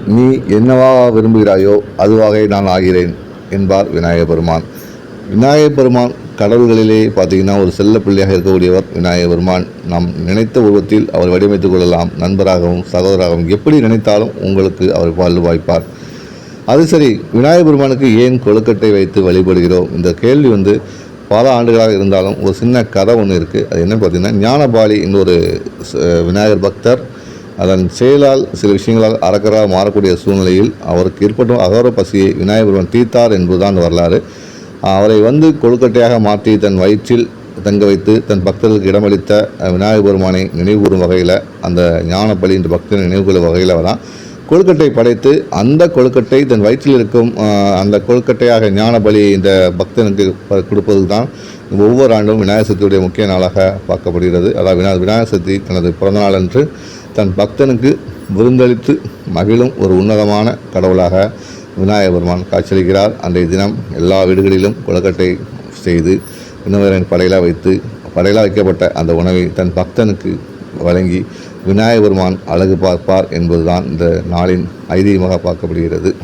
நீ என்னவாக விரும்புகிறாயோ அதுவாக நான் ஆகிறேன் என்பார் விநாயகப் பெருமான். விநாயகப் பெருமான் கடவுள்களிலே பார்த்திங்கன்னா ஒரு செல்ல பிள்ளையாக இருக்கக்கூடியவர் விநாயகப் பெருமான். நாம் நினைத்த உருவத்தில் அவர் வடிவமைத்துக் கொள்ளலாம். நண்பராகவும் சகோதராகவும் எப்படி நினைத்தாலும் உங்களுக்கு அவர் வாழ்வு வாய்ப்பார். அது சரி, விநாயகப் பெருமானுக்கு ஏன் கொழுக்கட்டை வைத்து வழிபடுகிறோம்? இந்த கேள்வி பல ஆண்டுகளாக இருந்தாலும் ஒரு சின்ன கதை ஒன்று இருக்குது. அது என்னன்னு பார்த்திங்கன்னா, ஞானபாலி இன்னொரு விநாயகர் பக்தர் அதன் செயலால் சில விஷயங்களால் அரக்கராக மாறக்கூடிய சூழ்நிலையில் அவருக்கு ஏற்பட்டும் அகோர பசியை விநாயகப் பெருமான் தீர்த்தார் என்பதுதான் அந்த வரலாறு. அவரை கொழுக்கட்டையாக மாற்றி தன் வயிற்றில் தங்க வைத்து தன் பக்தர்களுக்கு இடமளித்த விநாயகப் பெருமானை நினைவுகூறும் வகையில், அந்த ஞானபலி என்ற பக்தனை நினைவுகூறும் வகையில் தான் கொழுக்கட்டை படைத்து அந்த கொழுக்கட்டை தன் வயிற்றில் இருக்கும் அந்த கொழுக்கட்டையாக ஞானபலி இந்த பக்தனுக்கு கொடுப்பது தான் ஒவ்வொரு ஆண்டும் விநாயகர் சதுர்த்தியுடைய முக்கிய நாளாக பார்க்கப்படுகிறது. அதாவது விநாயகர் சதுர்த்தி தனது பிறந்தநாள் அன்று தன் பக்தனுக்கு விருந்தளித்து மகிழும் ஒரு உன்னதமான கடவுளாக விநாயகப் பெருமான் காட்சியளிக்கிறார். அன்றைய தினம் எல்லா வீடுகளிலும் கொழுக்கட்டை செய்து விண்ணவரின் படையலாக வைக்கப்பட்ட அந்த உணவை தன் பக்தனுக்கு வழங்கி விநாயகப் பெருமான் அழகு பார்ப்பார் என்பதுதான் இந்த நாளின் ஐதீகமாக பார்க்கப்படுகிறது.